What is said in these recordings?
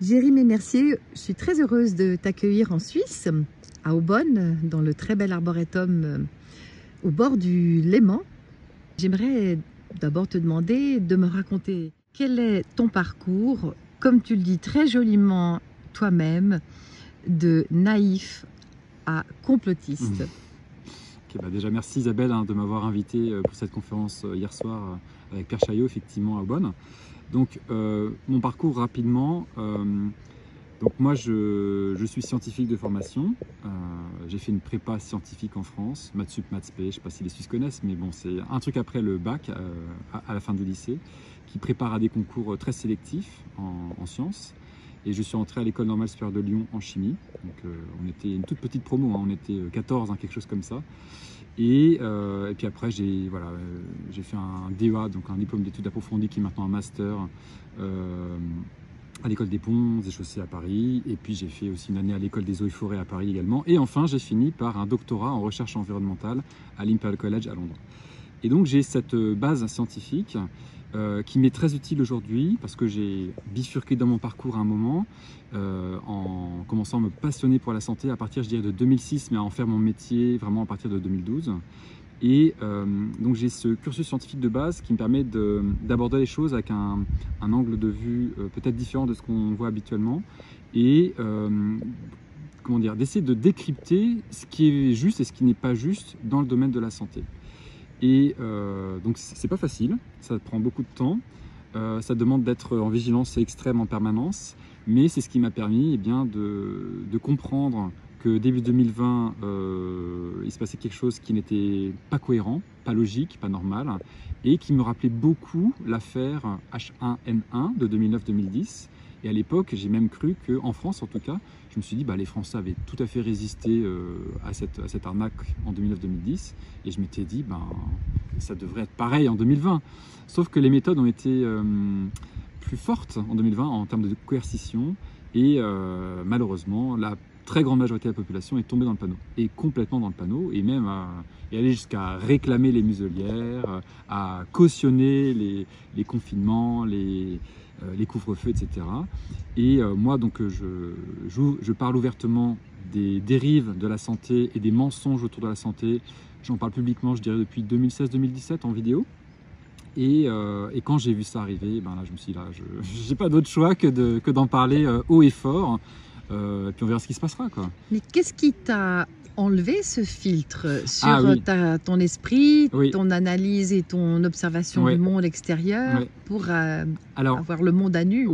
Jérémy Mercier, je suis très heureuse de t'accueillir en Suisse, à Aubonne, dans le très bel arboretum au bord du Léman. J'aimerais d'abord te demander de me raconter quel est ton parcours, comme tu le dis très joliment toi-même, de naïf à complotiste. Okay, bah déjà merci Isabelle de m'avoir invité pour cette conférence hier soir avec Pierre Chaillot, effectivement à Aubonne. Donc mon parcours rapidement, donc moi je suis scientifique de formation, j'ai fait une prépa scientifique en France, maths sup, maths spé, je ne sais pas si les Suisses connaissent, mais bon c'est un truc après le bac à la fin du lycée, qui prépare à des concours très sélectifs en sciences. Et je suis entré à l'école normale supérieure de Lyon en chimie. Donc on était une toute petite promo, on était 14, quelque chose comme ça. Et puis après j'ai fait un DEA, donc un diplôme d'études approfondies qui est maintenant un master à l'école des ponts et chaussées à Paris. Et puis j'ai fait aussi une année à l'école des eaux et forêts à Paris également. Et enfin j'ai fini par un doctorat en recherche environnementale à l'Imperial College à Londres. Et donc j'ai cette base scientifique qui m'est très utile aujourd'hui parce que j'ai bifurqué dans mon parcours à un moment en commençant à me passionner pour la santé à partir, je dirais, de 2006, mais à en faire mon métier vraiment à partir de 2012. Et donc j'ai ce cursus scientifique de base qui me permet d'aborder les choses avec un angle de vue peut-être différent de ce qu'on voit habituellement et comment dire, d'essayer de décrypter ce qui est juste et ce qui n'est pas juste dans le domaine de la santé. Et donc c'est pas facile, ça prend beaucoup de temps, ça demande d'être en vigilance extrême en permanence, mais c'est ce qui m'a permis de comprendre que début 2020, il se passait quelque chose qui n'était pas cohérent, pas logique, pas normal, et qui me rappelait beaucoup l'affaire H1N1 de 2009-2010. Et à l'époque, j'ai même cru qu'en France, en tout cas, je me suis dit les Français avaient tout à fait résisté à cette arnaque en 2009-2010. Et je m'étais dit, ça devrait être pareil en 2020. Sauf que les méthodes ont été plus fortes en 2020 en termes de coercition. Et malheureusement, la très grande majorité de la population est tombée dans le panneau. Et complètement dans le panneau. Et même est allée jusqu'à réclamer les muselières, à cautionner les confinements, les couvre-feux, etc. Et moi, donc, je parle ouvertement des dérives de la santé et des mensonges autour de la santé. J'en parle publiquement, je dirais, depuis 2016-2017 en vidéo. Et quand j'ai vu ça arriver, là, je me suis dit, là, je n'ai pas d'autre choix que d'en parler haut et fort. Et puis on verra ce qui se passera, quoi. Mais qu'est-ce qui t'a enlevé ce filtre sur ton esprit, ton analyse et ton observation du monde extérieur pour avoir le monde à nu?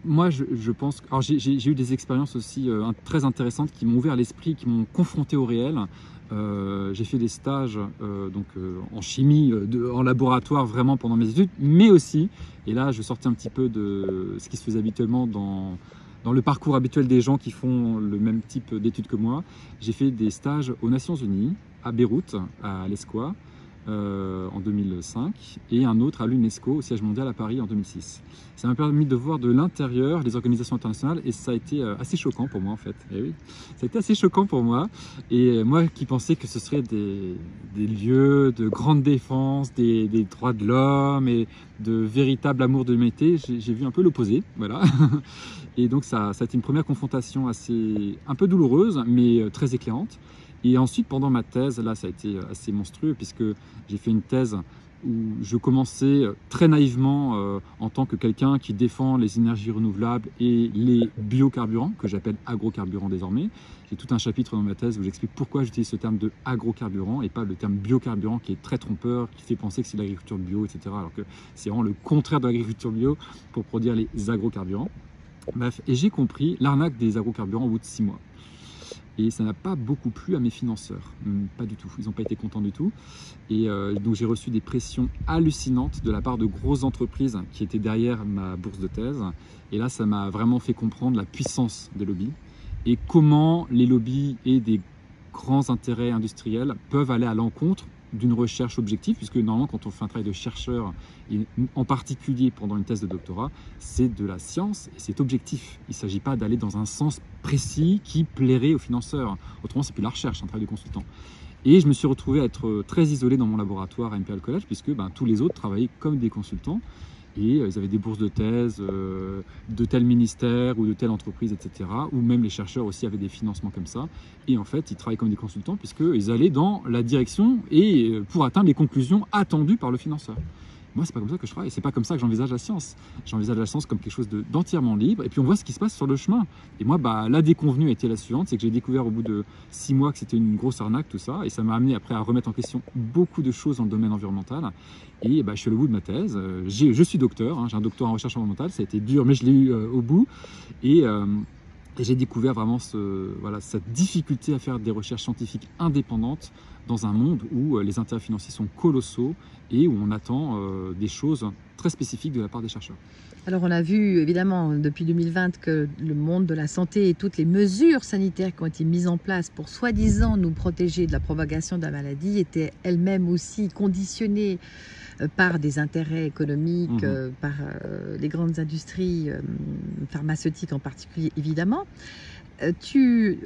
Moi je pense... Alors j'ai eu des expériences aussi très intéressantes qui m'ont ouvert l'esprit, qui m'ont confronté au réel. J'ai fait des stages en chimie, en laboratoire vraiment pendant mes études, mais aussi, et là je sortais un petit peu de ce qui se faisait habituellement dans le parcours habituel des gens qui font le même type d'études que moi. J'ai fait des stages aux Nations Unies, à Beyrouth, à l'ESCOA, en 2005, et un autre à l'UNESCO, au siège mondial à Paris, en 2006. Ça m'a permis de voir de l'intérieur les organisations internationales, et ça a été assez choquant pour moi, en fait. Et oui, ça a été assez choquant pour moi. Et moi qui pensais que ce serait des lieux de grande défense, des droits de l'homme et de véritable amour de l'humanité, j'ai vu un peu l'opposé, voilà. Et donc ça a été une première confrontation un peu douloureuse, mais très éclairante. Et ensuite, pendant ma thèse, là, ça a été assez monstrueux, puisque j'ai fait une thèse où je commençais très naïvement en tant que quelqu'un qui défend les énergies renouvelables et les biocarburants, que j'appelle agrocarburants désormais. J'ai tout un chapitre dans ma thèse où j'explique pourquoi j'utilise ce terme de agrocarburant et pas le terme biocarburant qui est très trompeur, qui fait penser que c'est de l'agriculture bio, etc. Alors que c'est vraiment le contraire de l'agriculture bio pour produire les agrocarburants. Bref, et j'ai compris l'arnaque des agrocarburants au bout de 6 mois. Et ça n'a pas beaucoup plu à mes financeurs, pas du tout, ils n'ont pas été contents du tout. Et donc j'ai reçu des pressions hallucinantes de la part de grosses entreprises qui étaient derrière ma bourse de thèse. Et là, ça m'a vraiment fait comprendre la puissance des lobbies et comment les lobbies et des grands intérêts industriels peuvent aller à l'encontre d'une recherche objective, puisque normalement quand on fait un travail de chercheur, et en particulier pendant une thèse de doctorat, c'est de la science et c'est objectif. Il ne s'agit pas d'aller dans un sens précis qui plairait aux financeurs. Autrement, c'est plus la recherche, un travail de consultant. Et je me suis retrouvé à être très isolé dans mon laboratoire à Imperial College, puisque tous les autres travaillaient comme des consultants. Et ils avaient des bourses de thèse de tel ministère ou de telle entreprise, etc. Ou même les chercheurs aussi avaient des financements comme ça. Et en fait, ils travaillaient comme des consultants puisqu'ils allaient dans la direction et pour atteindre les conclusions attendues par le financeur. Moi, c'est pas comme ça que je travaille, c'est pas comme ça que j'envisage la science. J'envisage la science comme quelque chose d'entièrement libre, et puis on voit ce qui se passe sur le chemin. Et moi, la déconvenue a été la suivante, c'est que j'ai découvert au bout de 6 mois que c'était une grosse arnaque, tout ça, et ça m'a amené après à remettre en question beaucoup de choses dans le domaine environnemental. Et je suis au bout de ma thèse, je suis docteur, hein, j'ai un doctorat en recherche environnementale, ça a été dur, mais je l'ai eu au bout. Et j'ai découvert vraiment cette difficulté à faire des recherches scientifiques indépendantes dans un monde où les intérêts financiers sont colossaux et où on attend des choses très spécifiques de la part des chercheurs. Alors on a vu évidemment depuis 2020 que le monde de la santé et toutes les mesures sanitaires qui ont été mises en place pour soi-disant nous protéger de la propagation de la maladie étaient elles-mêmes aussi conditionnées par des intérêts économiques, par les grandes industries pharmaceutiques en particulier évidemment. Tu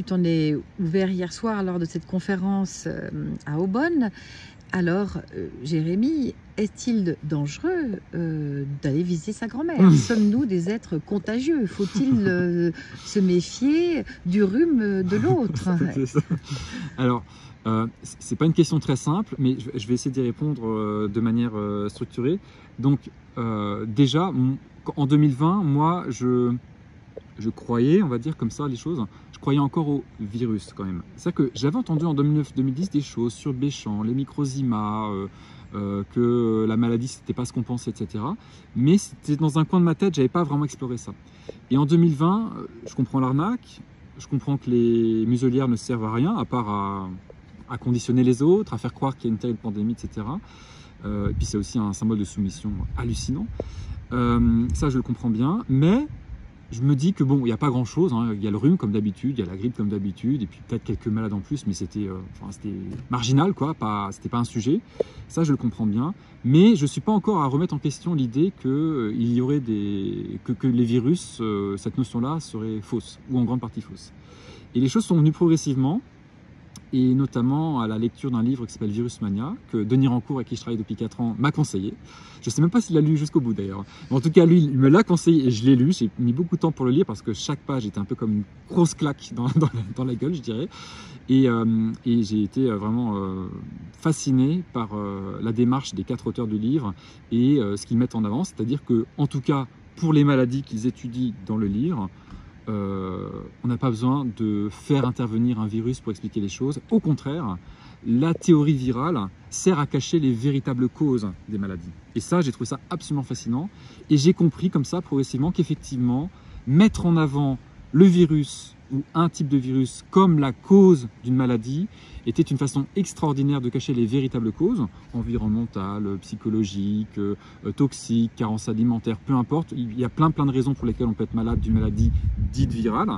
t'en es ouvert hier soir lors de cette conférence à Aubonne. Alors, Jérémy, est-il dangereux d'aller visiter sa grand-mère? Sommes-nous des êtres contagieux? Faut-il se méfier du rhume de l'autre? Alors, c'est pas une question très simple, mais je vais essayer d'y répondre de manière structurée. Donc, déjà, en 2020, moi, je croyais, on va dire comme ça les choses, je croyais encore au virus quand même. C'est-à-dire que j'avais entendu en 2009-2010 des choses sur Béchamp, les microzymas, que la maladie c'était pas ce qu'on pensait, etc. Mais c'était dans un coin de ma tête, j'avais pas vraiment exploré ça. Et en 2020, je comprends l'arnaque, je comprends que les muselières ne servent à rien, à part à conditionner les autres, à faire croire qu'il y a une terrible pandémie, etc. Et puis c'est aussi un symbole de soumission hallucinant. Ça je le comprends bien, mais je me dis que bon, il n'y a pas grand chose, hein. Il y a le rhume comme d'habitude, il y a la grippe comme d'habitude, et puis peut-être quelques malades en plus, mais c'était marginal, quoi, c'était pas un sujet. Ça, je le comprends bien, mais je ne suis pas encore à remettre en question l'idée que il y aurait que les virus, cette notion-là, serait fausse, ou en grande partie fausse. Et les choses sont venues progressivement, et notamment à la lecture d'un livre qui s'appelle Virus Mania, que Denis Rancourt, avec qui je travaille depuis 4 ans, m'a conseillé. Je ne sais même pas s'il l'a lu jusqu'au bout d'ailleurs. Mais en tout cas, lui, il me l'a conseillé et je l'ai lu. J'ai mis beaucoup de temps pour le lire parce que chaque page était un peu comme une grosse claque dans la gueule, je dirais. Et j'ai été vraiment fasciné par la démarche des 4 auteurs du livre et ce qu'ils mettent en avant. C'est-à-dire que, en tout cas, pour les maladies qu'ils étudient dans le livre, on n'a pas besoin de faire intervenir un virus pour expliquer les choses. Au contraire, la théorie virale sert à cacher les véritables causes des maladies. Et ça, j'ai trouvé ça absolument fascinant. Et j'ai compris comme ça, progressivement, qu'effectivement, mettre en avant le virus ou un type de virus comme la cause d'une maladie était une façon extraordinaire de cacher les véritables causes, environnementales, psychologiques, toxiques, carences alimentaires, peu importe. Il y a plein de raisons pour lesquelles on peut être malade d'une maladie dite virale.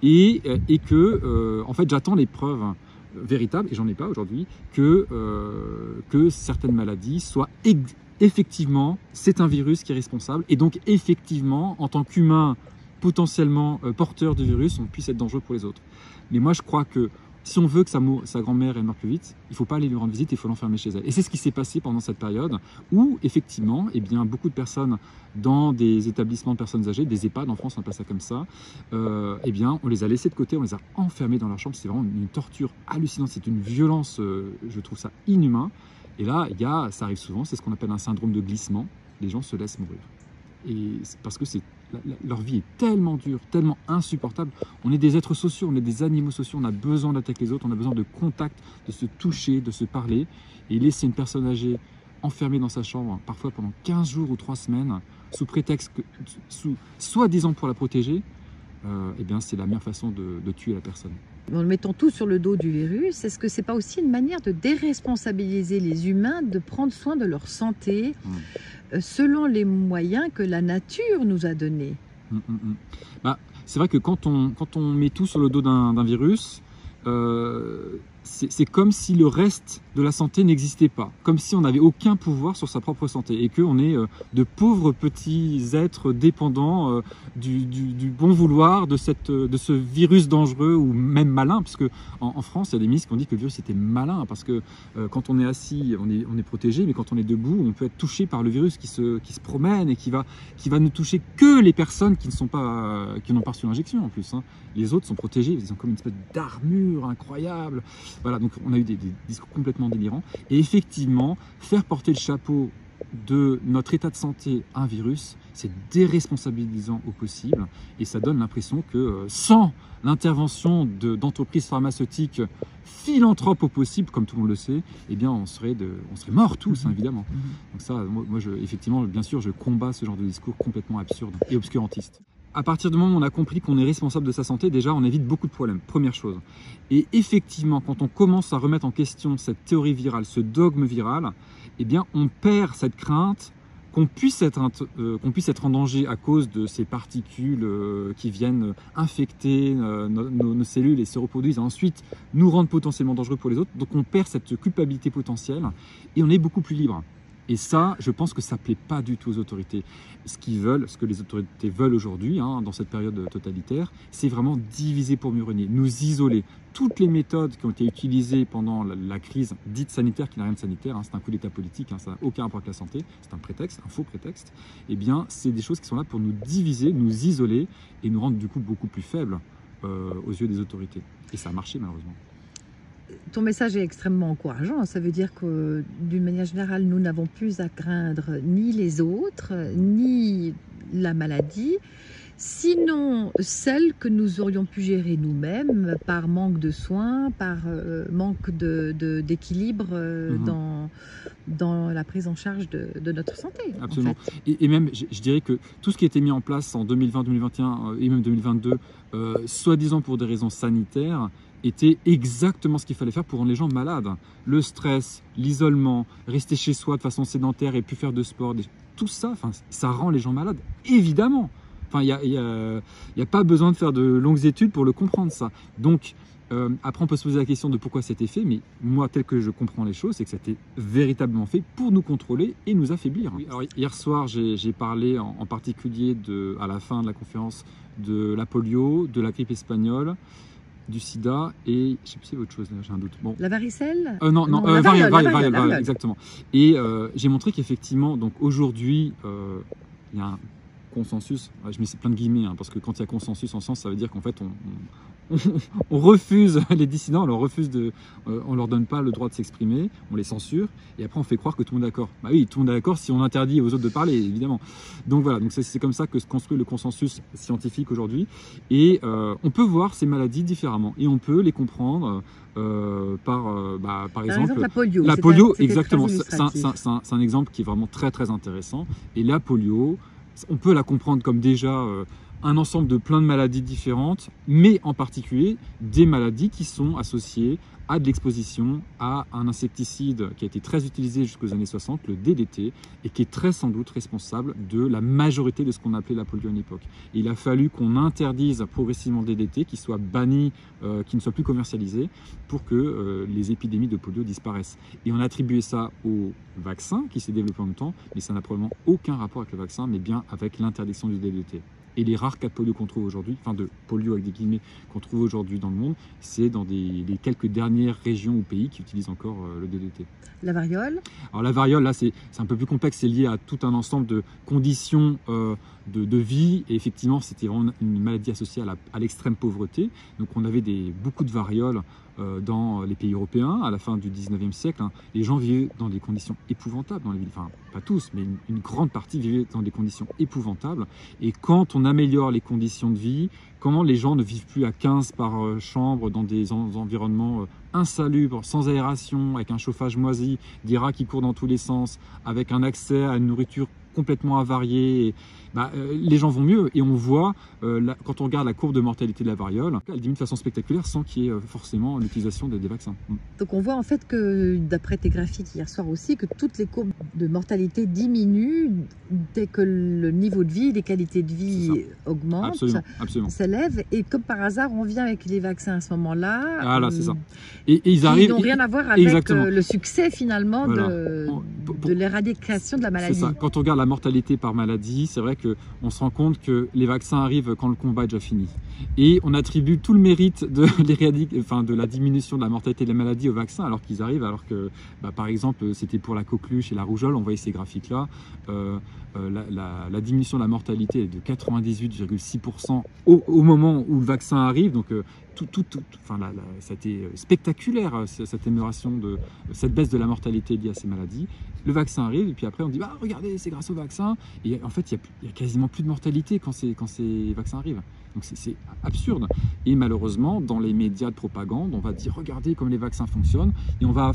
Et que, en fait, j'attends les preuves véritables, et j'en ai pas aujourd'hui, que certaines maladies soient effectivement, c'est un virus qui est responsable. Et donc, effectivement, en tant qu'humain potentiellement porteur du virus, on puisse être dangereux pour les autres. Mais moi, je crois que si on veut que sa grand-mère meure plus vite, il ne faut pas aller lui rendre visite, il faut l'enfermer chez elle. Et c'est ce qui s'est passé pendant cette période où, effectivement, eh bien, beaucoup de personnes dans des établissements de personnes âgées, des EHPAD, en France on appelle ça comme ça, eh bien, on les a laissés de côté, on les a enfermés dans leur chambre. C'est vraiment une torture hallucinante, c'est une violence, je trouve ça inhumain. Et là, ça arrive souvent, c'est ce qu'on appelle un syndrome de glissement. Les gens se laissent mourir. Et parce que leur vie est tellement dure, tellement insupportable. On est des êtres sociaux, on est des animaux sociaux, on a besoin d'attaquer les autres, on a besoin de contact, de se toucher, de se parler. Et laisser une personne âgée enfermée dans sa chambre, parfois pendant 15 jours ou 3 semaines, sous prétexte soi-disant pour la protéger, eh bien c'est la meilleure façon de tuer la personne. En mettant tout sur le dos du virus, est-ce que c'est pas aussi une manière de déresponsabiliser les humains, de prendre soin de leur santé selon les moyens que la nature nous a donnés? C'est vrai que quand on met tout sur le dos d'un virus, c'est comme si le reste de la santé n'existait pas, comme si on n'avait aucun pouvoir sur sa propre santé et qu'on est de pauvres petits êtres dépendants du bon vouloir de ce virus dangereux ou même malin, puisque en France, il y a des ministres qui ont dit que le virus était malin, parce que quand on est assis, on est protégé, mais quand on est debout, on peut être touché par le virus qui se promène et qui va ne toucher que les personnes qui n'ont pas reçu l'injection en plus. Hein. Les autres sont protégés, ils ont comme une espèce d'armure incroyable. Voilà, donc on a eu des discours complètement délirants. Et effectivement, faire porter le chapeau de notre état de santé à un virus, c'est déresponsabilisant au possible. Et ça donne l'impression que sans l'intervention d'entreprises pharmaceutiques philanthropes au possible, comme tout le monde le sait, eh bien on serait morts tous, hein, évidemment. Donc ça, moi effectivement, bien sûr, je combats ce genre de discours complètement absurde et obscurantiste. À partir du moment où on a compris qu'on est responsable de sa santé, déjà on évite beaucoup de problèmes, première chose. Et effectivement, quand on commence à remettre en question cette théorie virale, ce dogme viral, eh bien on perd cette crainte qu'on puisse être en danger à cause de ces particules qui viennent infecter nos cellules et se reproduisent et ensuite nous rendre potentiellement dangereux pour les autres. Donc on perd cette culpabilité potentielle et on est beaucoup plus libre. Et ça, je pense que ça ne plaît pas du tout aux autorités. Ce que les autorités veulent aujourd'hui, hein, dans cette période totalitaire, c'est vraiment diviser pour mieux régner, nous isoler. Toutes les méthodes qui ont été utilisées pendant la crise dite sanitaire, qui n'a rien de sanitaire, hein, c'est un coup d'état politique, hein, ça n'a aucun rapport avec la santé, c'est un prétexte, un faux prétexte, eh bien, c'est des choses qui sont là pour nous diviser, nous isoler et nous rendre du coup beaucoup plus faibles aux yeux des autorités. Et ça a marché malheureusement. Ton message est extrêmement encourageant. Ça veut dire que, d'une manière générale, nous n'avons plus à craindre ni les autres, ni la maladie, sinon celle que nous aurions pu gérer nous-mêmes par manque de soins, par manque d'équilibre dans la prise en charge de notre santé. Absolument. En fait. Et même, je dirais que tout ce qui a été mis en place en 2020, 2021 et même 2022, soi-disant pour des raisons sanitaires, était exactement ce qu'il fallait faire pour rendre les gens malades. Le stress, l'isolement, rester chez soi de façon sédentaire et plus faire de sport, tout ça, ça rend les gens malades, évidemment. Il n'y a pas besoin de faire de longues études pour le comprendre, ça. Donc, après, on peut se poser la question de pourquoi c'était fait, mais moi, tel que je comprends les choses, c'est que c'était véritablement fait pour nous contrôler et nous affaiblir. Oui, alors, hier soir, j'ai parlé en particulier, à la fin de la conférence, de la polio, de la grippe espagnole, du sida et je sais plus si c'est autre chose, j'ai un doute. Bon. La varicelle Non, la variole, exactement. Et j'ai montré qu'effectivement, donc aujourd'hui, il y a un consensus, je mets plein de guillemets, hein, parce que quand il y a consensus en science, ça veut dire qu'en fait on refuse les dissidents, on leur donne pas le droit de s'exprimer, on les censure, et après on fait croire que tout le monde est d'accord. Bah oui, tout le monde est d'accord si on interdit aux autres de parler, évidemment. Donc voilà, donc c'est comme ça que se construit le consensus scientifique aujourd'hui, et on peut voir ces maladies différemment, et on peut les comprendre par exemple la polio. La polio, exactement, c'est un exemple qui est vraiment très très intéressant, et la polio, on peut la comprendre comme déjà un ensemble de plein de maladies différentes, mais en particulier des maladies qui sont associées à de l'exposition à un insecticide qui a été très utilisé jusqu'aux années 60, le DDT, et qui est très sans doute responsable de la majorité de ce qu'on appelait la polio à une époque. Et il a fallu qu'on interdise progressivement le DDT, qu'il soit banni, qu'il ne soit plus commercialisé, pour que les épidémies de polio disparaissent. Et on a attribué ça au vaccin qui s'est développé en même temps, mais ça n'a probablement aucun rapport avec le vaccin, mais bien avec l'interdiction du DDT. Et les rares cas de polio qu'on trouve aujourd'hui, enfin de polio avec des guillemets qu'on trouve aujourd'hui dans le monde, c'est dans les quelques dernières régions ou pays qui utilisent encore le DDT. La variole? Alors la variole, là, c'est un peu plus complexe, c'est lié à tout un ensemble de conditions de vie. Et effectivement, c'était vraiment une maladie associée à l'extrême pauvreté. Donc on avait beaucoup de varioles dans les pays européens à la fin du 19e siècle. Hein. Les gens vivaient dans des conditions épouvantables dans les villes. Enfin, pas tous, mais une grande partie vivaient dans des conditions épouvantables. Et quand on améliore les conditions de vie, quand les gens ne vivent plus à 15 par chambre dans des environnements insalubres, sans aération, avec un chauffage moisi, des rats qui courent dans tous les sens, avec un accès à une nourriture complètement avariés. Les gens vont mieux et on voit, quand on regarde la courbe de mortalité de la variole, elle diminue de façon spectaculaire sans qu'il y ait forcément l'utilisation des vaccins. Donc on voit en fait que, d'après tes graphiques hier soir aussi, que toutes les courbes de mortalité diminuent dès que le niveau de vie, les qualités de vie augmentent, s'élèvent. Et comme par hasard, on vient avec les vaccins à ce moment-là. Ah là, c'est ça. Et ils arrivent. Ils n'ont rien à voir avec le succès finalement de l'éradication de la maladie. C'est ça. Quand on regarde la mortalité par maladie, c'est vrai qu'on se rend compte que les vaccins arrivent quand le combat est déjà fini. Et on attribue tout le mérite de la diminution de la mortalité de la maladie aux vaccins alors qu'ils arrivent, alors que, par exemple, c'était pour la coqueluche et la rougeole, on voyait ces graphiques-là. La diminution de la mortalité est de 98,6% au moment où le vaccin arrive. Donc, ça a été spectaculaire, cette amélioration cette baisse de la mortalité liée à ces maladies. Le vaccin arrive et puis après on dit regardez, c'est grâce au vaccin. Et en fait, il y a quasiment plus de mortalité quand ces vaccins arrivent. Donc c'est absurde. Et malheureusement, dans les médias de propagande, on va dire regardez comme les vaccins fonctionnent et on va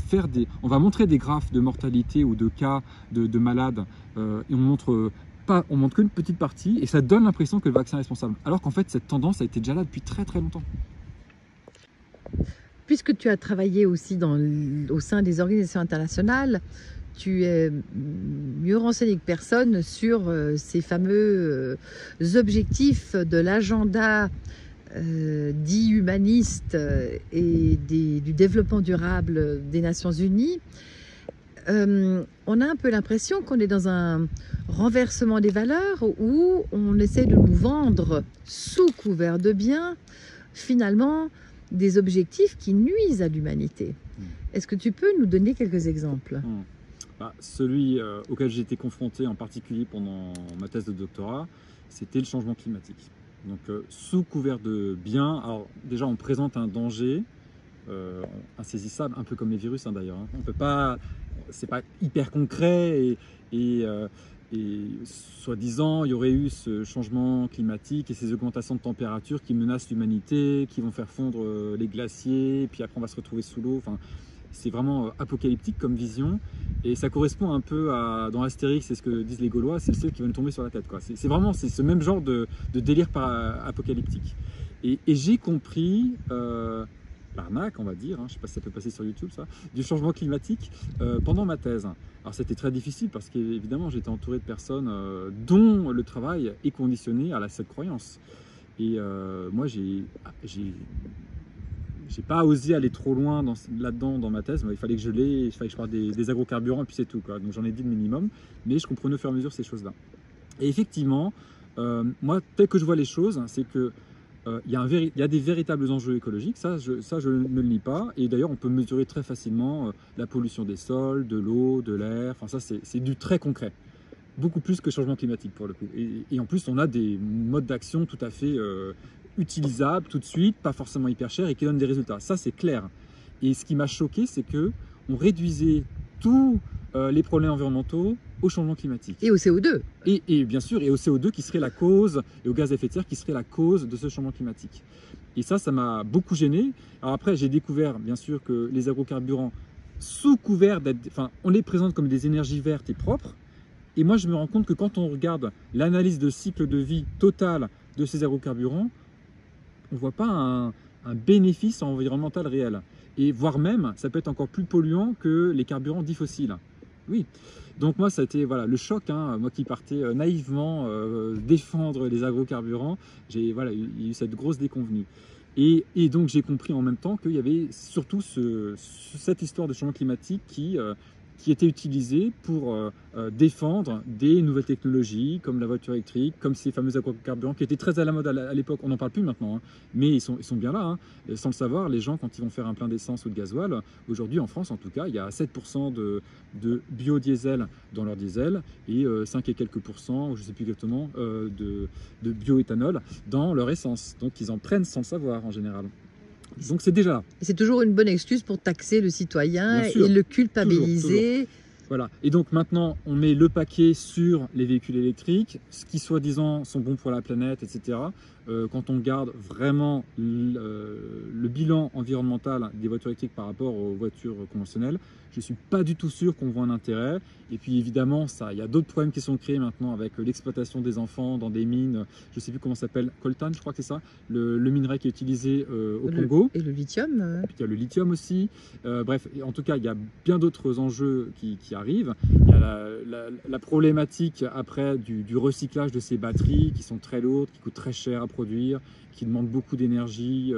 montrer des graphes de mortalité ou de cas de malades et on montre qu'une petite partie et ça donne l'impression que le vaccin est responsable. Alors qu'en fait, cette tendance a été déjà là depuis très très longtemps. Puisque tu as travaillé aussi au sein des organisations internationales, tu es mieux renseigné que personne sur ces fameux objectifs de l'agenda dit humaniste et du développement durable des Nations Unies. On a un peu l'impression qu'on est dans un renversement des valeurs où on essaie de nous vendre sous couvert de bien, finalement, des objectifs qui nuisent à l'humanité. Est-ce que tu peux nous donner quelques exemples ? Celui auquel j'ai été confronté en particulier pendant ma thèse de doctorat, c'était le changement climatique. Donc sous couvert de bien, alors déjà on présente un danger insaisissable, un peu comme les virus d'ailleurs. On peut pas, c'est pas hyper concret et soi-disant il y aurait eu ce changement climatique et ces augmentations de température qui menacent l'humanité, qui vont faire fondre les glaciers, puis après on va se retrouver sous l'eau. Enfin, c'est vraiment apocalyptique comme vision et ça correspond un peu à, dans Astérix, c'est ce que disent les Gaulois, c'est le ciel qui va nous tomber sur la tête. C'est vraiment ce même genre de délire apocalyptique. Et j'ai compris l'arnaque, on va dire, je ne sais pas si ça peut passer sur YouTube ça, du changement climatique pendant ma thèse. Alors c'était très difficile parce qu'évidemment j'étais entouré de personnes dont le travail est conditionné à cette croyance. Et moi j'ai pas osé aller trop loin là-dedans dans ma thèse. Il fallait que je parle des agrocarburants et puis c'est tout, quoi. Donc j'en ai dit le minimum, mais je comprenais au fur et à mesure ces choses-là. Et effectivement, moi, tel que je vois les choses, c'est que il y a des véritables enjeux écologiques, ça je ne le nie pas, et d'ailleurs on peut mesurer très facilement la pollution des sols, de l'eau, de l'air, enfin ça c'est du très concret, beaucoup plus que le changement climatique pour le coup. Et en plus on a des modes d'action tout à fait utilisables tout de suite, pas forcément hyper chers et qui donnent des résultats, ça c'est clair. Et ce qui m'a choqué, c'est que on réduisait tous les problèmes environnementaux au changement climatique. Et au CO2. Et bien sûr, et au CO2 qui serait la cause, et au gaz à effet de serre qui serait la cause de ce changement climatique. Et ça m'a beaucoup gêné. Alors après, j'ai découvert, bien sûr, que les agrocarburants, sous couvert d'être... Enfin, on les présente comme des énergies vertes et propres. Et moi, je me rends compte que quand on regarde l'analyse de cycle de vie total de ces agrocarburants, on ne voit pas un bénéfice environnemental réel. Et voire même, ça peut être encore plus polluant que les carburants dits fossiles. Oui. Donc moi, ça a été le choc, moi qui partais naïvement défendre les agrocarburants, il y a eu cette grosse déconvenue. Et donc j'ai compris en même temps qu'il y avait surtout cette histoire de changement climatique qui était utilisée pour défendre des nouvelles technologies comme la voiture électrique, comme ces fameux agrocarburants qui étaient très à la mode à l'époque. On n'en parle plus maintenant, mais ils sont bien là. Sans le savoir, les gens, quand ils vont faire un plein d'essence ou de gasoil, aujourd'hui en France en tout cas, il y a 7% de biodiesel dans leur diesel et 5 et quelques pourcents, je ne sais plus exactement, de bioéthanol dans leur essence. Donc ils en prennent sans le savoir en général. Donc c'est déjà là. C'est toujours une bonne excuse pour taxer le citoyen et le culpabiliser. Toujours. Voilà. Et donc maintenant, on met le paquet sur les véhicules électriques, ce qui soi-disant sont bons pour la planète, etc. quand on regarde vraiment le bilan environnemental des voitures électriques par rapport aux voitures conventionnelles, je ne suis pas du tout sûr qu'on voit un intérêt. Et puis évidemment, il y a d'autres problèmes qui sont créés maintenant avec l'exploitation des enfants dans des mines, je ne sais plus comment ça s'appelle, coltan, je crois que c'est ça, le minerai qui est utilisé au Congo. Et le lithium. Et puis il y a le lithium aussi. Bref, en tout cas, il y a bien d'autres enjeux qui arrivent. Il y a la problématique après du recyclage de ces batteries qui sont très lourdes, qui coûtent très cher à produire, qui demandent beaucoup d'énergie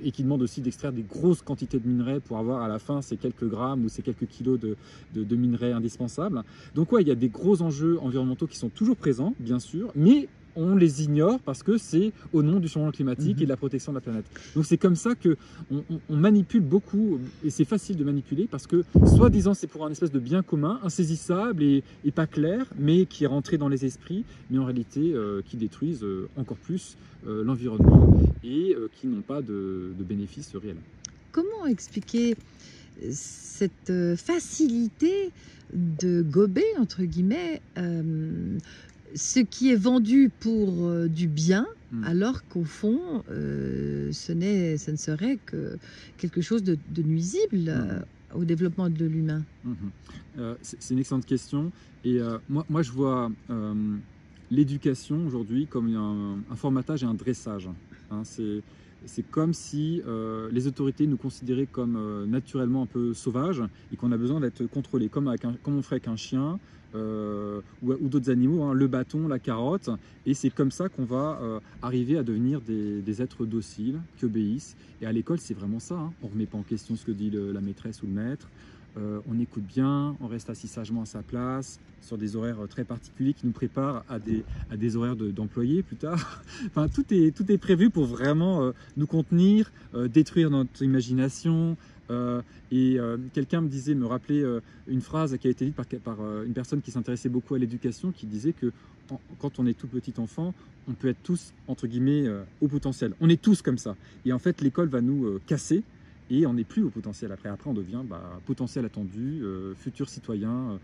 et qui demandent aussi d'extraire des grosses quantités de minerais pour avoir à la fin ces quelques grammes ou ces quelques kilos de minerais indispensables. Donc ouais, il y a des gros enjeux environnementaux qui sont toujours présents, bien sûr, mais on les ignore parce que c'est au nom du changement climatique et de la protection de la planète. Donc c'est comme ça qu'on manipule beaucoup, et c'est facile de manipuler parce que soi-disant c'est pour un espèce de bien commun, insaisissable et pas clair, mais qui est rentré dans les esprits, mais en réalité qui détruisent encore plus l'environnement et qui n'ont pas de bénéfices réels. Comment expliquer cette facilité de gober, entre guillemets, ce qui est vendu pour du bien, alors qu'au fond, ce ne serait que quelque chose de nuisible au développement de l'humain? C'est une excellente question. Et moi, je vois l'éducation aujourd'hui comme un formatage et un dressage. Hein, c'est comme si les autorités nous considéraient comme naturellement un peu sauvages et qu'on a besoin d'être contrôlés, comme on ferait avec un chien ou d'autres animaux, hein, le bâton, la carotte. Et c'est comme ça qu'on va arriver à devenir des êtres dociles, qui obéissent. Et à l'école, c'est vraiment ça. Hein. On ne remet pas en question ce que dit la maîtresse ou le maître. On écoute bien, on reste assis sagement à sa place, sur des horaires très particuliers qui nous préparent à des horaires d'employés plus tard. Enfin, tout est prévu pour vraiment nous contenir, détruire notre imagination. Quelqu'un me rappelait une phrase qui a été dite par une personne qui s'intéressait beaucoup à l'éducation, qui disait que quand on est tout petit enfant, on peut être tous, entre guillemets, au potentiel. On est tous comme ça. Et en fait, l'école va nous casser. Et on n'est plus au potentiel. Après on devient potentiel attendu, futur citoyen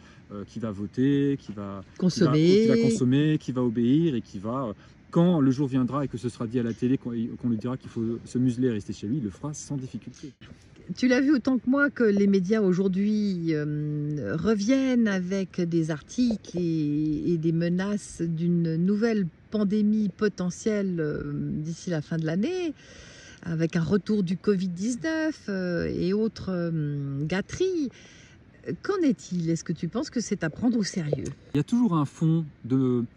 qui va voter, qui va consommer, qui va obéir et qui va, quand le jour viendra et que ce sera dit à la télé, qu'on lui dira qu'il faut se museler et rester chez lui, il le fera sans difficulté. Tu l'as vu autant que moi que les médias aujourd'hui reviennent avec des articles et des menaces d'une nouvelle pandémie potentielle d'ici la fin de l'année, avec un retour du Covid-19 et autres gâteries. Qu'en est-il? Est-ce que tu penses que c'est à prendre au sérieux? Il y a toujours un fond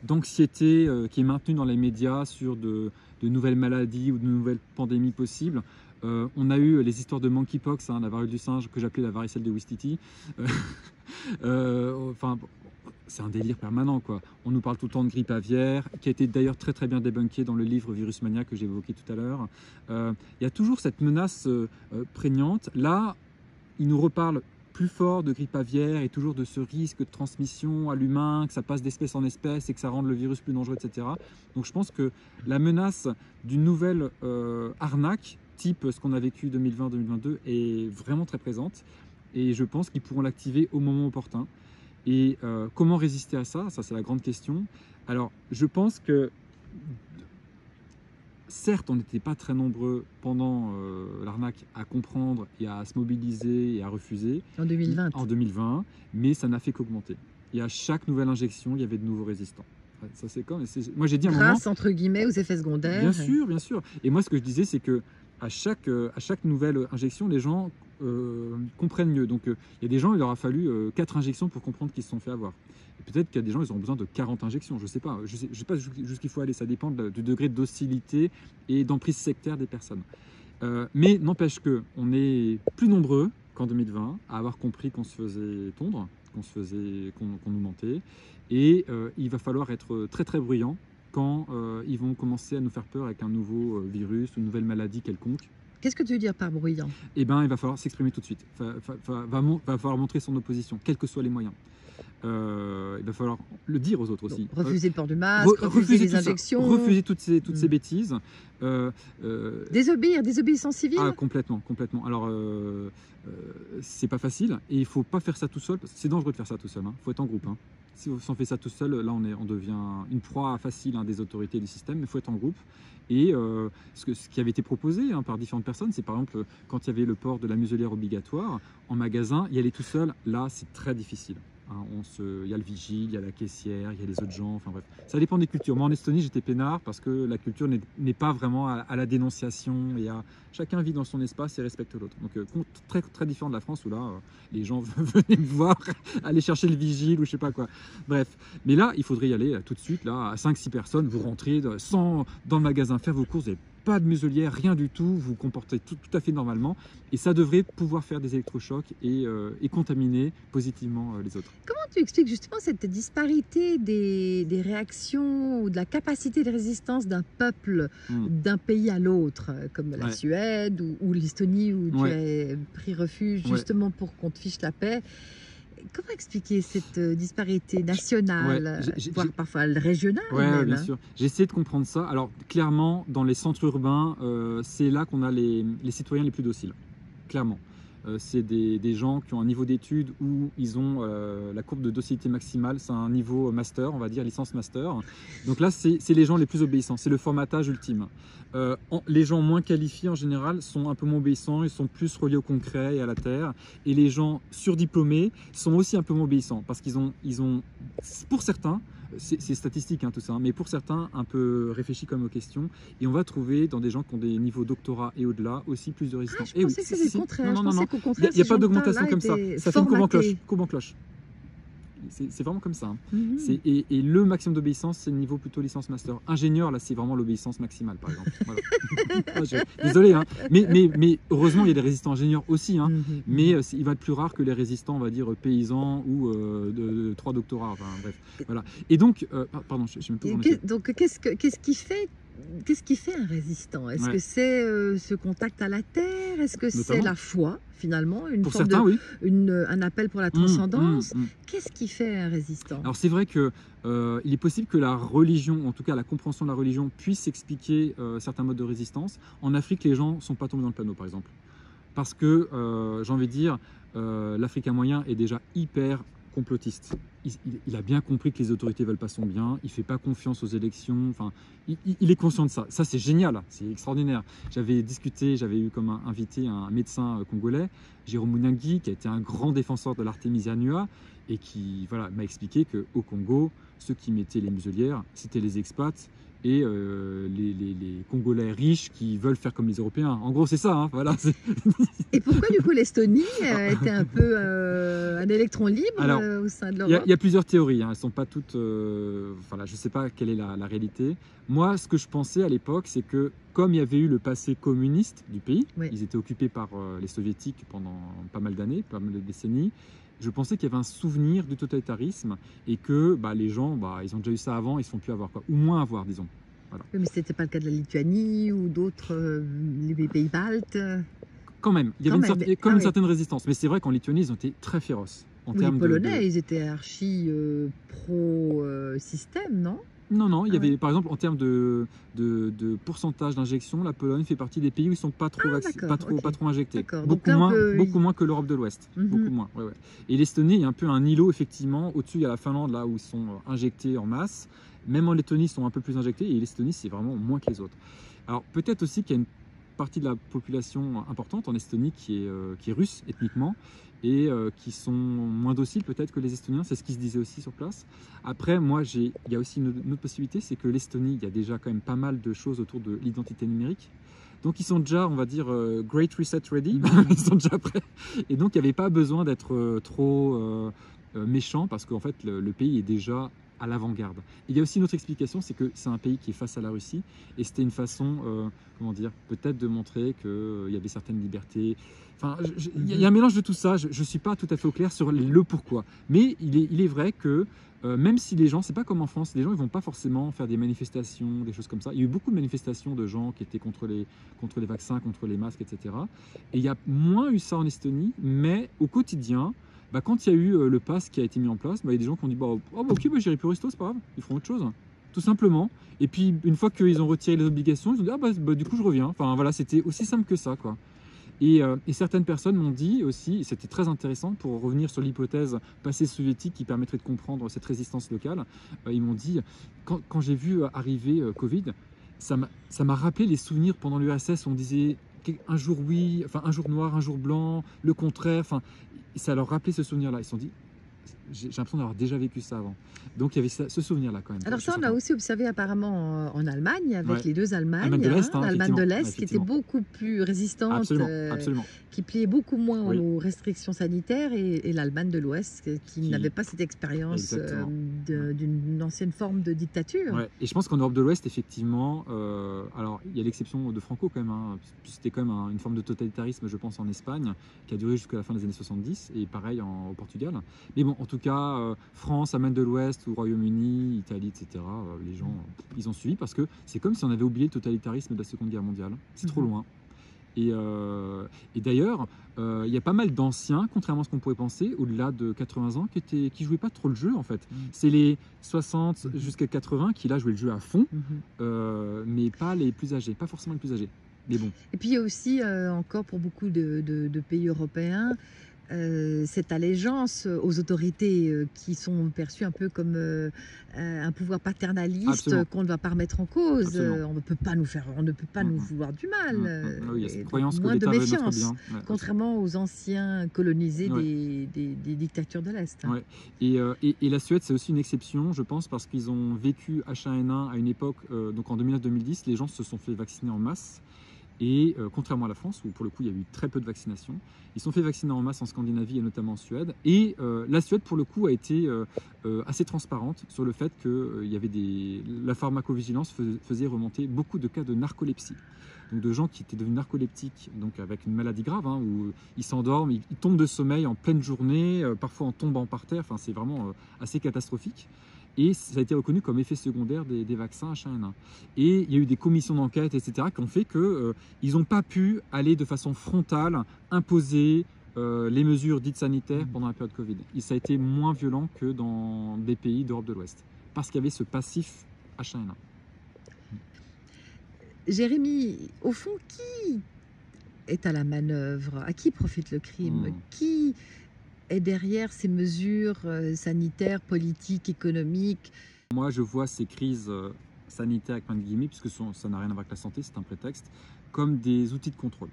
d'anxiété qui est maintenu dans les médias sur de nouvelles maladies ou de nouvelles pandémies possibles. On a eu les histoires de monkeypox, hein, la variole du singe que j'appelais la varicelle de Ouistiti. Enfin, c'est un délire permanent, quoi. On nous parle tout le temps de grippe aviaire, qui a été d'ailleurs très très bien débunké dans le livre Virusmania que j'ai évoqué tout à l'heure. Il y a toujours cette menace prégnante. Là, il nous reparle plus fort de grippe aviaire et toujours de ce risque de transmission à l'humain, que ça passe d'espèce en espèce et que ça rende le virus plus dangereux, etc. Donc je pense que la menace d'une nouvelle arnaque, type ce qu'on a vécu 2020-2022, est vraiment très présente. Et je pense qu'ils pourront l'activer au moment opportun. Et comment résister à ça? Ça, c'est la grande question. Alors, je pense que, certes, on n'était pas très nombreux pendant l'arnaque à comprendre et à se mobiliser et à refuser. En 2020. En 2020, mais ça n'a fait qu'augmenter. Et à chaque nouvelle injection, il y avait de nouveaux résistants. Ça, c'est comme... Moi, j'ai dit à un moment... Grâce, entre guillemets, aux effets secondaires. Bien sûr, bien sûr. Et moi, ce que je disais, c'est que à chaque nouvelle injection, les gens comprennent mieux. Donc, il y a des gens, il leur a fallu 4 injections pour comprendre qu'ils se sont fait avoir. Et peut-être qu'il y a des gens, ils ont besoin de 40 injections. Je ne sais pas. Je sais pas jusqu'il faut aller. Ça dépend du degré de docilité et d'emprise sectaire des personnes. Mais n'empêche qu'on est plus nombreux qu'en 2020 à avoir compris qu'on se faisait tondre, qu'on nous mentait. Et il va falloir être très très bruyant quand ils vont commencer à nous faire peur avec un nouveau virus, une nouvelle maladie quelconque. Qu'est-ce que tu veux dire par bruyant? Eh bien, il va falloir s'exprimer tout de suite. Va falloir montrer son opposition, quels que soient les moyens. Il va falloir le dire aux autres aussi. Refuser le port du masque, refuser les injections. Refuser toutes ces bêtises. Désobéir, désobéissance civile. Ah, complètement. Alors, c'est pas facile et il faut pas faire ça tout seul, parce que c'est dangereux de faire ça tout seul. Il faut être en groupe. Si on fait ça tout seul, là on devient une proie facile des autorités du système, mais il faut être en groupe. Et ce qui avait été proposé par différentes personnes, c'est par exemple quand il y avait le port de la muselière obligatoire, en magasin, y aller tout seul, là c'est très difficile. Il y a le vigile, il y a la caissière, il y a les autres gens, enfin bref. Ça dépend des cultures. Moi en Estonie j'étais peinard parce que la culture n'est pas vraiment à la dénonciation et chacun vit dans son espace et respecte l'autre. Donc très, très différent de la France où là les gens venaient me voir aller chercher le vigile ou je sais pas quoi. Bref, mais là il faudrait y aller tout de suite, là à 5-6 personnes, vous rentrez dans le magasin, faire vos courses, vous n'avez pas de muselière, rien du tout, vous vous comportez tout à fait normalement et ça devrait pouvoir faire des électrochocs et contaminer positivement les autres. Comment tu expliques justement cette disparité des réactions ou de la capacité de résistance d'un peuple d'un pays à l'autre, comme la Suède ou l'Estonie où tu as pris refuge justement pour qu'on te fiche la paix? Comment expliquer cette disparité nationale, voire parfois régionale même, bien sûr. J'ai essayé de comprendre ça. Alors, clairement, dans les centres urbains, c'est là qu'on a les citoyens les plus dociles. Clairement. C'est des gens qui ont un niveau d'études où ils ont la courbe de docilité maximale, c'est un niveau master, on va dire licence master. Donc là, c'est les gens les plus obéissants, c'est le formatage ultime. Les gens moins qualifiés en général sont un peu moins obéissants, ils sont plus reliés au concret et à la terre. Et les gens surdiplômés sont aussi un peu moins obéissants parce qu'ils ont, pour certains, c'est statistique tout ça, mais pour certains, un peu réfléchi comme aux questions. Et on va trouver dans des gens qui ont des niveaux doctorat et au-delà aussi plus de résistance. Je pensais que c'était le contraire. Non, il n'y a pas d'augmentation comme ça. Ça fait une courbe en cloche. C'est vraiment comme ça. Et le maximum d'obéissance, c'est le niveau plutôt licence master. Ingénieur, là, c'est vraiment l'obéissance maximale, par exemple. Voilà. Désolé, mais heureusement, il y a des résistants ingénieurs aussi. Mais il va être plus rare que les résistants, on va dire, paysans ou de 3 doctorats. Enfin, bref, voilà. Et donc, pardon, je me peux donc, qu'est-ce qui fait un résistant? Est-ce que c'est ce contact à la terre? Est-ce que c'est la foi, finalement, un appel pour la transcendance? Qu'est-ce qui fait un résistant? Alors c'est vrai que il est possible que la religion, en tout cas la compréhension de la religion, puisse expliquer certains modes de résistance. En Afrique, les gens ne sont pas tombés dans le panneau, par exemple. Parce que, j'ai envie de dire, l'Africain moyen est déjà hyper complotiste. Il a bien compris que les autorités ne veulent pas son bien, il ne fait pas confiance aux élections, enfin, il est conscient de ça. Ça, c'est génial, c'est extraordinaire. J'avais eu comme invité un médecin congolais, Jérôme Munangi, qui a été un grand défenseur de l'Artémisia Nua, et qui m'a expliqué qu'au Congo, ceux qui mettaient les muselières, c'était les expats, et les Congolais riches qui veulent faire comme les Européens. En gros, c'est ça. Voilà. Et pourquoi, du coup, l'Estonie était un peu un électron libre au sein de l'Europe? Il y a plusieurs théories. Elles ne sont pas toutes... je ne sais pas quelle est la réalité. Moi, ce que je pensais à l'époque, c'est que comme il y avait eu le passé communiste du pays, ils étaient occupés par les Soviétiques pendant pas mal d'années, pas mal de décennies, je pensais qu'il y avait un souvenir du totalitarisme et que les gens, ils ont déjà eu ça avant, ils ne se font plus avoir, ou moins avoir, disons. Voilà. Mais ce n'était pas le cas de la Lituanie ou d'autres, les pays baltes. Quand même, il y avait une certaine résistance. Mais c'est vrai qu'en Lituanie, ils ont été très féroces. Les Polonais, ils étaient archi pro-système, non? Non, il y avait par exemple en termes de pourcentage d'injection, la Pologne fait partie des pays où ils ne sont pas trop, pas trop injectés. Beaucoup moins que l'Europe de l'Ouest. Beaucoup moins. Et l'Estonie est un peu un îlot, effectivement. Au-dessus, il y a la Finlande, là où ils sont injectés en masse. Même en Lettonie, ils sont un peu plus injectés. Et l'Estonie, c'est vraiment moins que les autres. Alors peut-être aussi qu'il y a une partie de la population importante en Estonie qui est russe ethniquement et qui sont moins dociles peut-être que les Estoniens, c'est ce qui se disait aussi sur place. Après, moi, il y a aussi une autre possibilité, c'est que l'Estonie, il y a déjà quand même pas mal de choses autour de l'identité numérique. Donc ils sont déjà, on va dire, Great Reset Ready, ils sont déjà prêts. Et donc il n'y avait pas besoin d'être trop méchant parce qu'en fait le pays est déjà à l'avant-garde. Il y a aussi une autre explication, c'est que c'est un pays qui est face à la Russie et c'était une façon, comment dire, peut-être de montrer qu'il y avait certaines libertés. Enfin, il y a un mélange de tout ça, je ne suis pas tout à fait au clair sur le pourquoi. Mais il est vrai que même si les gens, c'est pas comme en France, les gens ils vont pas forcément faire des manifestations, des choses comme ça. Il y a eu beaucoup de manifestations de gens qui étaient contre les vaccins, contre les masques, etc. Et il y a moins eu ça en Estonie, mais au quotidien, quand il y a eu le pass qui a été mis en place, il y a des gens qui ont dit ok, j'irai plus au resto, c'est pas grave, ils feront autre chose, tout simplement. Et puis une fois qu'ils ont retiré les obligations, ils ont dit du coup je reviens. Enfin voilà, c'était aussi simple que ça, quoi. Et certaines personnes m'ont dit aussi, et c'était très intéressant pour revenir sur l'hypothèse passé soviétique qui permettrait de comprendre cette résistance locale, ils m'ont dit, quand j'ai vu arriver Covid, ça m'a rappelé les souvenirs pendant l'URSS où on disait un jour oui, enfin un jour noir, un jour blanc, le contraire, enfin ça leur rappelait ce souvenir-là. Ils se sont dit, j'ai l'impression d'avoir déjà vécu ça avant. Donc il y avait ce souvenir-là quand même. Alors ça, on a aussi observé apparemment en Allemagne, avec les deux Allemagnes. Allemagne de l'Est, l'Allemagne de l'Est qui était beaucoup plus résistante, absolument. qui pliait beaucoup moins aux restrictions sanitaires, et l'Allemagne de l'Ouest qui n'avait pas cette expérience d'une ancienne forme de dictature. Ouais. Et je pense qu'en Europe de l'Ouest, effectivement, alors il y a l'exception de Franco quand même, hein, c'était quand même une forme de totalitarisme, je pense, en Espagne, qui a duré jusqu'à la fin des années 70, et pareil au Portugal. Mais bon, en tout cas, France, Allemagne de l'Ouest, ou Royaume-Uni, Italie, etc., les gens, ils ont suivi parce que c'est comme si on avait oublié le totalitarisme de la Seconde Guerre mondiale. C'est trop loin. Et d'ailleurs, il y a pas mal d'anciens, contrairement à ce qu'on pourrait penser, au-delà de 80 ans, qui jouaient pas trop le jeu en fait. C'est les 60 jusqu'à 80 qui là jouaient le jeu à fond, mais pas les plus âgés, pas forcément les plus âgés. Mais bon. Et puis il y a aussi encore pour beaucoup de pays européens, cette allégeance aux autorités qui sont perçues un peu comme un pouvoir paternaliste qu'on ne va pas remettre en cause. On ne peut pas nous vouloir du mal. Oui, il y a cette croyance que moins de l'État veut notre méfiance, bien. contrairement aux anciens colonisés des dictatures de l'Est. Et la Suède, c'est aussi une exception, je pense, parce qu'ils ont vécu H1N1 à une époque, donc en 2009-2010, les gens se sont fait vacciner en masse. Et contrairement à la France, où pour le coup il y a eu très peu de vaccination, ils sont fait vacciner en masse en Scandinavie et notamment en Suède. Et la Suède pour le coup a été assez transparente sur le fait que la pharmacovigilance faisait remonter beaucoup de cas de narcolepsie. Donc de gens qui étaient devenus narcoleptiques, donc avec une maladie grave, hein, où ils s'endorment, ils tombent de sommeil en pleine journée, parfois en tombant par terre, enfin c'est vraiment assez catastrophique. Et ça a été reconnu comme effet secondaire des vaccins H1N1. Et il y a eu des commissions d'enquête, etc., qui ont fait qu'ils n'ont pas pu aller de façon frontale imposer les mesures dites sanitaires pendant la période Covid. Et ça a été moins violent que dans des pays d'Europe de l'Ouest, parce qu'il y avait ce passif H1N1. Jérémy, au fond, qui est à la manœuvre? À qui profite le crime? Qui est derrière ces mesures sanitaires, politiques, économiques? Moi, je vois ces crises sanitaires, avec plein de guillemets, puisque ça n'a rien à voir avec la santé, c'est un prétexte, comme des outils de contrôle.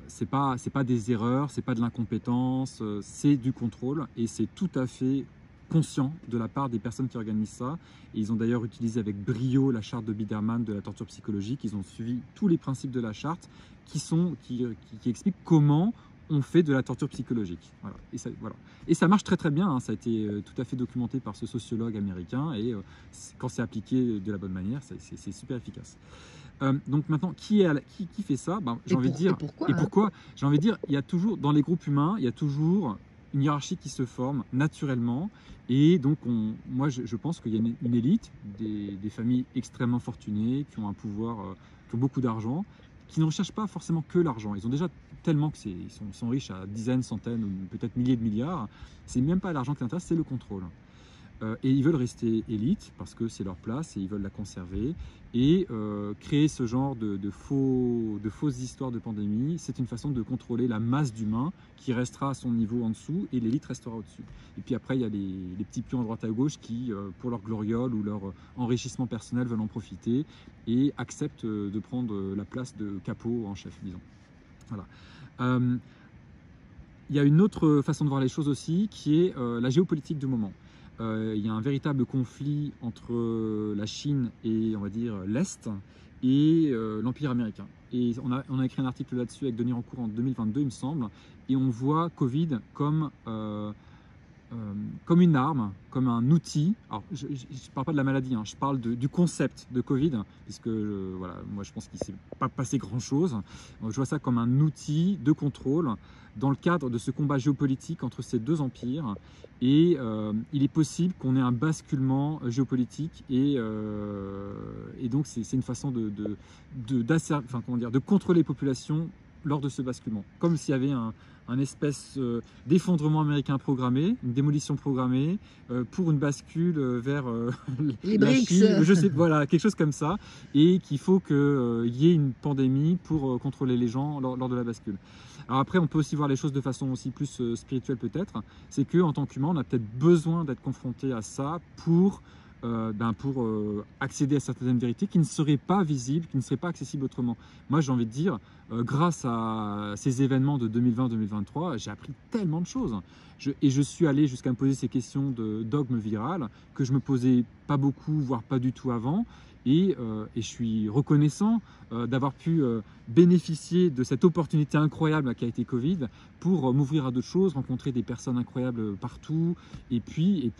C'est pas des erreurs, c'est pas de l'incompétence, c'est du contrôle, et c'est tout à fait conscient de la part des personnes qui organisent ça. Et ils ont d'ailleurs utilisé avec brio la charte de Biderman de la torture psychologique. Ils ont suivi tous les principes de la charte qui expliquent comment on fait de la torture psychologique. Et ça marche très très bien, hein. Ça a été tout à fait documenté par ce sociologue américain, et quand c'est appliqué de la bonne manière, c'est super efficace. Donc maintenant, qui fait ça? J'ai envie de dire, et pourquoi? J'ai envie de dire, il y a toujours, dans les groupes humains, il y a toujours une hiérarchie qui se forme naturellement, et donc moi je pense qu'il y a une élite, des familles extrêmement fortunées, qui ont un pouvoir, qui ont beaucoup d'argent, qui ne recherchent pas forcément que l'argent. Ils ont déjà tellement ils sont riches à dizaines, centaines ou peut-être milliers de milliards. C'est même pas l'argent qui l'intéresse, c'est le contrôle. Et ils veulent rester élite parce que c'est leur place et ils veulent la conserver. Et créer ce genre de fausses histoires de pandémie, c'est une façon de contrôler la masse d'humains qui restera à son niveau en dessous et l'élite restera au-dessus. Et puis après, il y a les petits pions à droite à gauche qui, pour leur gloriole ou leur enrichissement personnel, veulent en profiter et acceptent de prendre la place de capot en chef, disons. Voilà. Il y a une autre façon de voir les choses aussi, qui est la géopolitique du moment. Il y a un véritable conflit entre la Chine et, on va dire, l'Est et l'Empire américain. Et on a écrit un article là-dessus avec Denis Rancourt en 2022, il me semble, et on voit Covid comme une arme, comme un outil. Alors, je ne parle pas de la maladie, hein, je parle du concept de Covid, puisque voilà, moi je pense qu'il ne s'est pas passé grand-chose. Je vois ça comme un outil de contrôle dans le cadre de ce combat géopolitique entre ces deux empires. Et il est possible qu'on ait un basculement géopolitique, et donc c'est une façon de contrôler les populations lors de ce basculement. Comme s'il y avait un espèce d'effondrement américain programmé, une démolition programmée pour une bascule vers les la BRICS. Chine, je sais, voilà, quelque chose comme ça, et qu'il faut qu'il y ait une pandémie pour contrôler les gens lors de la bascule. Alors après, on peut aussi voir les choses de façon aussi plus spirituelle peut-être, c'est qu'en tant qu'humain, on a peut-être besoin d'être confronté à ça pour accéder à certaines vérités qui ne seraient pas visibles, qui ne seraient pas accessibles autrement. Moi, j'ai envie de dire, grâce à ces événements de 2020-2023, j'ai appris tellement de choses. Et je suis allé jusqu'à me poser ces questions de dogme viral que je me posais pas beaucoup, voire pas du tout avant. Et je suis reconnaissant d'avoir pu bénéficier de cette opportunité incroyable qui a été Covid pour m'ouvrir à d'autres choses, rencontrer des personnes incroyables partout et puis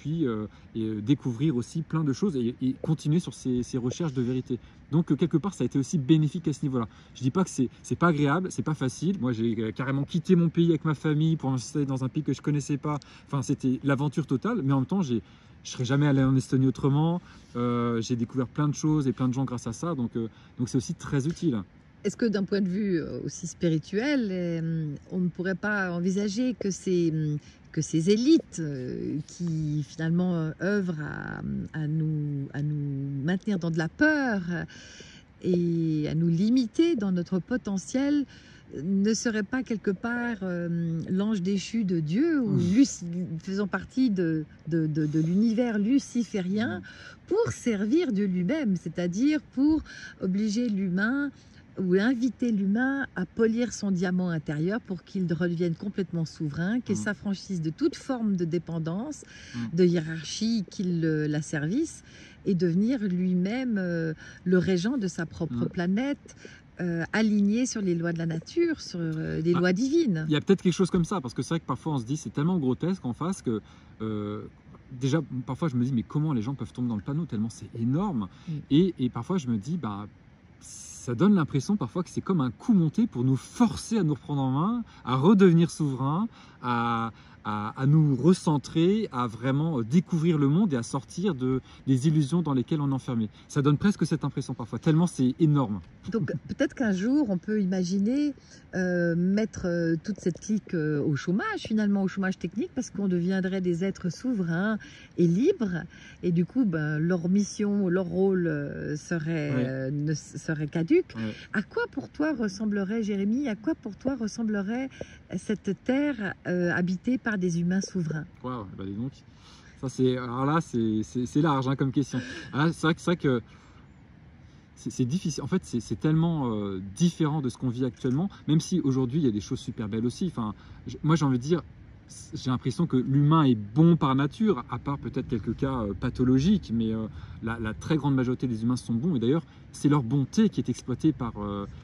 découvrir aussi plein de choses et continuer sur ces recherches de vérité. Donc quelque part ça a été aussi bénéfique à ce niveau-là. Je dis pas que c'est pas agréable, c'est pas facile. Moi j'ai carrément quitté mon pays avec ma famille pour m'installer dans un pays que je connaissais pas. Enfin c'était l'aventure totale, mais en même temps je ne serais jamais allé en Estonie autrement. J'ai découvert plein de choses et plein de gens grâce à ça, donc c'est aussi très utile. Est-ce que d'un point de vue aussi spirituel, on ne pourrait pas envisager que ces élites qui finalement œuvrent à nous maintenir dans de la peur et à nous limiter dans notre potentiel ne serait pas quelque part l'ange déchu de Dieu ou faisant partie de l'univers luciférien pour servir Dieu lui-même, c'est-à-dire pour obliger l'humain ou inviter l'humain à polir son diamant intérieur pour qu'il redevienne complètement souverain, qu'il s'affranchisse de toute forme de dépendance, de hiérarchie qu'il l'asservisse et devenir lui-même le régent de sa propre planète, aligné sur les lois de la nature, sur les lois divines. Il y a peut-être quelque chose comme ça, parce que c'est vrai que parfois on se dit c'est tellement grotesque en face que déjà parfois je me dis mais comment les gens peuvent tomber dans le panneau tellement c'est énorme et parfois je me dis ça donne l'impression parfois que c'est comme un coup monté pour nous forcer à nous reprendre en main, à redevenir souverains, à nous recentrer, à vraiment découvrir le monde et à sortir des illusions dans lesquelles on est enfermé. Ça donne presque cette impression parfois, tellement c'est énorme. Donc peut-être qu'un jour on peut imaginer mettre toute cette clique au chômage, finalement au chômage technique, parce qu'on deviendrait des êtres souverains et libres, et du coup leur mission, leur rôle serait caduque. À quoi pour toi ressemblerait, Jérémy, à quoi pour toi ressemblerait cette terre habitée par des humains souverains? Wow, bah dis donc, ça alors là c'est large comme question. C'est vrai que c'est difficile. En fait, c'est tellement différent de ce qu'on vit actuellement, même si aujourd'hui il y a des choses super belles aussi. Enfin, moi j'ai envie de dire, j'ai l'impression que l'humain est bon par nature, à part peut-être quelques cas pathologiques, mais la très grande majorité des humains sont bons. Et d'ailleurs, c'est leur bonté qui est exploitée par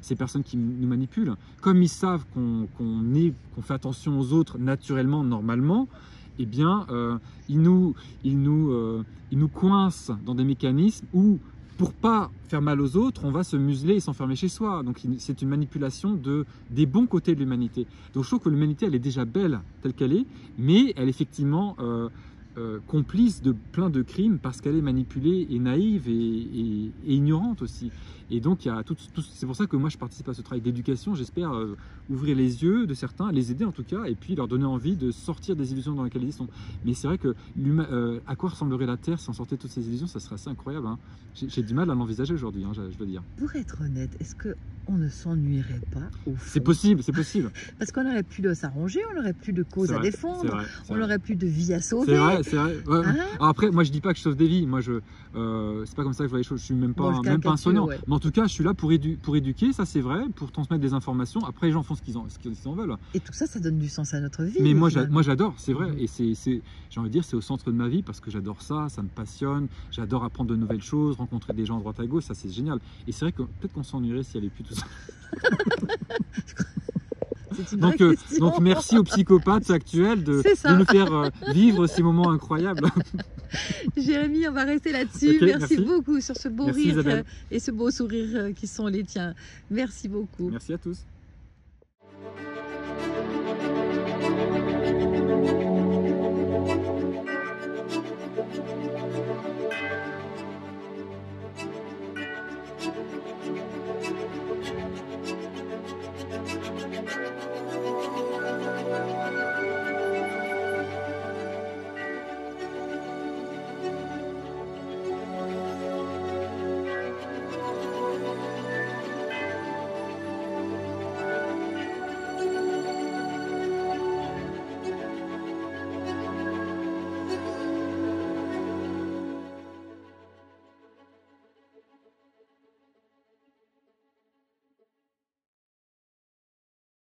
ces personnes qui nous manipulent. Comme ils savent qu'on fait attention aux autres naturellement, normalement, eh bien, ils nous coincent dans des mécanismes où, pour pas faire mal aux autres, on va se museler et s'enfermer chez soi. Donc c'est une manipulation des bons côtés de l'humanité. Donc je trouve que l'humanité, elle est déjà belle telle qu'elle est, mais elle est effectivement complice de plein de crimes parce qu'elle est manipulée et naïve et ignorante aussi. Et donc il y a c'est pour ça que moi je participe à ce travail d'éducation. J'espère ouvrir les yeux de certains, les aider en tout cas, et puis leur donner envie de sortir des illusions dans lesquelles ils sont. Mais c'est vrai que à quoi ressemblerait la Terre si on sortait toutes ces illusions? Ça serait assez incroyable. Hein. J'ai du mal à l'envisager aujourd'hui, je dois dire. Pour être honnête, est-ce qu'on ne s'ennuierait pas au fond? C'est possible, c'est possible. Parce qu'on n'aurait plus de s'arranger, on n'aurait plus de cause à défendre, on n'aurait plus de vie à sauver. C'est vrai, c'est vrai. Ouais. Hein? Alors après, moi je dis pas que je sauve des vies, moi c'est pas comme ça que je vois les choses, je suis même pas un soignant. Ouais. Mais en tout cas, je suis là pour éduquer, ça c'est vrai, pour transmettre des informations. Après, les gens font ce qu'ils en veulent. Et tout ça, ça donne du sens à notre vie. Mais moi j'adore, c'est vrai. Et j'ai envie de dire, c'est au centre de ma vie parce que j'adore ça, ça me passionne. J'adore apprendre de nouvelles choses, rencontrer des gens à droite à gauche, ça c'est génial. Et c'est vrai que peut-être qu'on s'ennuierait s'il n'y avait plus tout ça. Donc merci aux psychopathes actuels de nous faire vivre ces moments incroyables. Jérémy, on va rester là-dessus. Okay, merci beaucoup sur ce beau rire et ce beau sourire qui sont les tiens. Merci beaucoup. Merci à tous.